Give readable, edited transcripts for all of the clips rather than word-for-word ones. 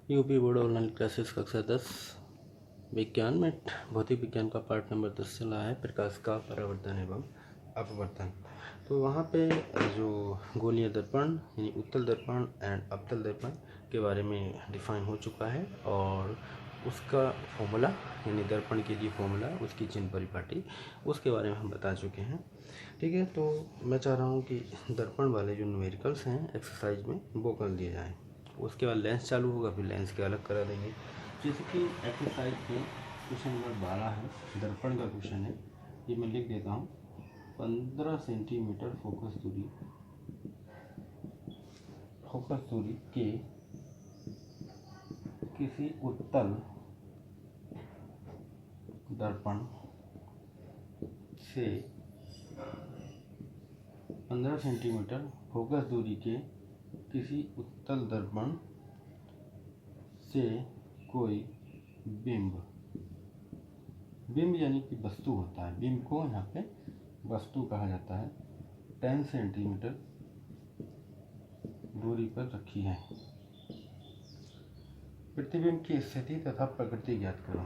UP board online classes कक्षा 10 विज्ञान में भौतिक विज्ञान का पार्ट नंबर 10 चल रहा है, प्रकाश का परावर्तन एवं अपवर्तन। तो वहाँ पे जो गोलीय दर्पण यानी उत्तल दर्पण एंड अवतल दर्पण के बारे में डिफाइन हो चुका है और उसका फॉर्मूला यानी दर्पण के लिए फॉर्मूला, उसकी चिन्ह परिपाटी, उसके बारे में हम बता चुके हैं। ठीक है, तो मैं चाह रहा हूँ कि दर्पण वाले जो न्यूमेरिकल्स हैं एक्सरसाइज में वो कर दिए जाएँ। उसके बाद लेंस चालू होगा, फिर लेंस के अलग करा देंगे। जैसे कि एक्सरसाइज के क्वेश्चन नंबर 12 है, दर्पण का क्वेश्चन है। ये मैं लिख देता हूँ। 15 सेंटीमीटर फोकस दूरी के किसी उत्तल दर्पण से 15 सेंटीमीटर फोकस दूरी के किसी उत्तल दर्पण से कोई बिंब यानी कि वस्तु होता है, बिंब को यहाँ पे वस्तु कहा जाता है, 10 सेंटीमीटर दूरी पर रखी है। प्रतिबिंब की स्थिति तथा प्रकृति ज्ञात करो।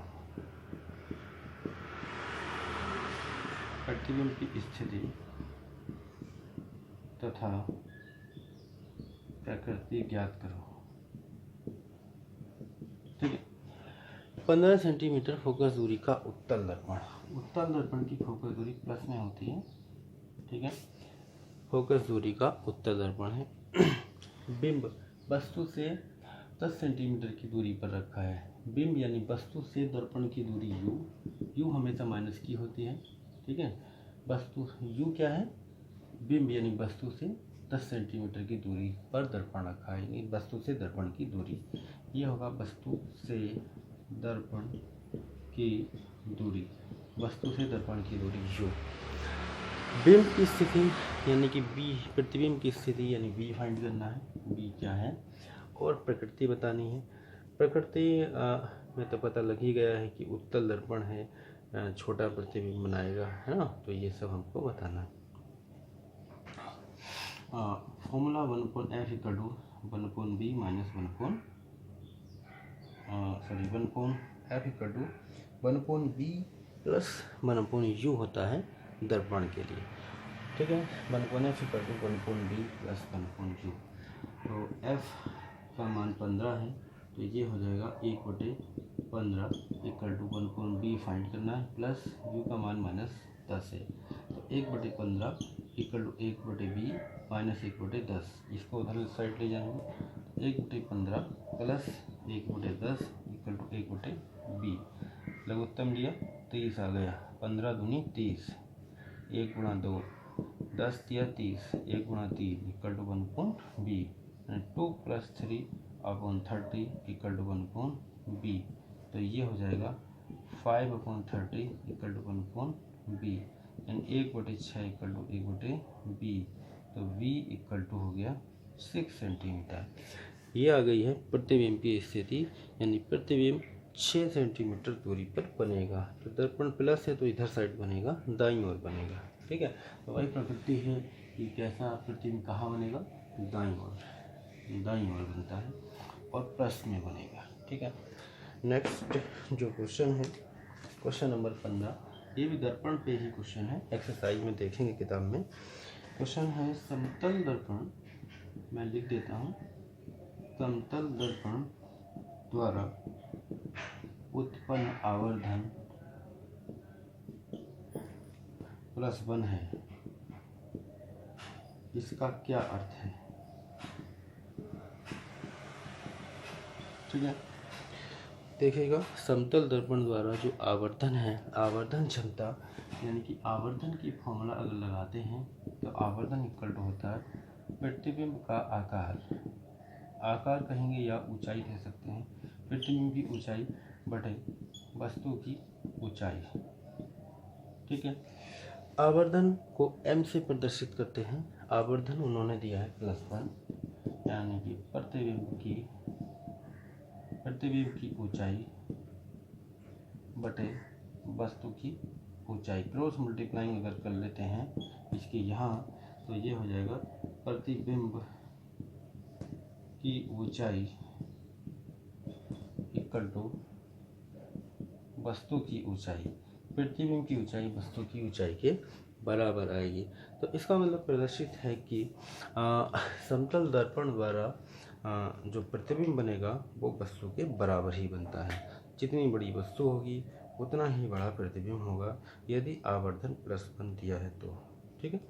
प्रतिबिंब की स्थिति तथा प्रकृति ज्ञात करो। ठीक है, 15 सेंटीमीटर फोकस दूरी का उत्तल दर्पण की फोकस दूरी प्लस में होती है। ठीक है, फोकस दूरी का उत्तल दर्पण है। बिंब वस्तु से 10 सेंटीमीटर की दूरी पर रखा है। बिंब यानी वस्तु से दर्पण की दूरी u हमेशा माइनस की होती है। ठीक है, वस्तु u क्या है, बिंब यानी वस्तु से 10 सेंटीमीटर की दूरी पर दर्पण रखा है, यानी वस्तु से दर्पण की दूरी। ये होगा वस्तु से दर्पण की दूरी, वस्तु से दर्पण की दूरी u। बिंब की स्थिति यानी कि b, प्रतिबिंब की स्थिति यानी b फाइंड करना है, b क्या है, और प्रकृति बतानी है। प्रकृति में तो पता लग ही गया है कि उत्तल दर्पण है, छोटा प्रतिबिंब बनाएगा, है ना, तो ये सब हमको बताना है। Formula 1/f = 1/b minus 1/f = 1/b plus 1/u होता है दर्पण के लिए। ठीक है, 1/f = 1/b प्लस 1/u। तो f का मान 15 है, तो ये हो जाएगा 1/15 = 1/b फाइंड करना है, प्लस u का मान -10 है, तो 1/15 = 1/b माइनस 1/10। इसको उधर साइड ले जाएंगे, 1/15 प्लस 1/10 = 1/b। लघुत्तम लिया 30 आ गया, 15 दूनी 30, 1 × 2 10 दिया 30, 1 × 3 = 1/b, 2 + 3/30 = 1/b। तो ये हो जाएगा 5/30 = 1/b, यानी 1/6 = 1/b। तो v = हो गया 6 सेंटीमीटर। ये आ गई है प्रतिबिंब की स्थिति, यानी प्रतिबिंब 6 सेंटीमीटर दूरी पर बनेगा। तो दर्पण प्लस है तो इधर साइड बनेगा, दाईं ओर बनेगा। ठीक है, तो वही प्रकृति है कि कैसा प्रतिबिंब कहाँ बनेगा, दाईं ओर बनता है और प्लस में बनेगा। ठीक है, नेक्स्ट जो क्वेश्चन है, क्वेश्चन नंबर 15, ये भी दर्पण पे ही क्वेश्चन है, एक्सरसाइज में देखेंगे किताब में। क्वेश्चन है समतल दर्पण, मैं लिख देता हूँ, समतल दर्पण द्वारा उत्पन्न आवर्धन +1 है, इसका क्या अर्थ है। ठीक है, देखिएगा, समतल दर्पण द्वारा जो आवर्धन है, आवर्धन क्षमता यानी कि आवर्धन की फॉर्मूला अगर लगाते हैं तो आवर्धन इक्वल टू होता है प्रतिबिंब का आकार कहेंगे या ऊंचाई कह सकते हैं, प्रतिबिंब की ऊंचाई बटे वस्तु की ऊंचाई। ठीक है, आवर्धन को m से प्रदर्शित करते हैं। आवर्धन उन्होंने दिया है +1, यानी कि प्रतिबिंब की ऊंचाई बटे वस्तु की ऊंचाई, क्रॉस मल्टीप्लाइंग अगर कर लेते हैं इसके यहाँ, तो ये हो जाएगा प्रतिबिंब की ऊंचाई इक्वल टू वस्तु की ऊंचाई, प्रतिबिंब की ऊंचाई वस्तु की ऊंचाई के बराबर आएगी। तो इसका मतलब प्रदर्शित है कि समतल दर्पण द्वारा जो प्रतिबिंब बनेगा वो वस्तु के बराबर ही बनता है। जितनी बड़ी वस्तु होगी उतना ही बड़ा प्रतिबिंब होगा यदि आवर्धन +1 दिया है तो। ठीक है।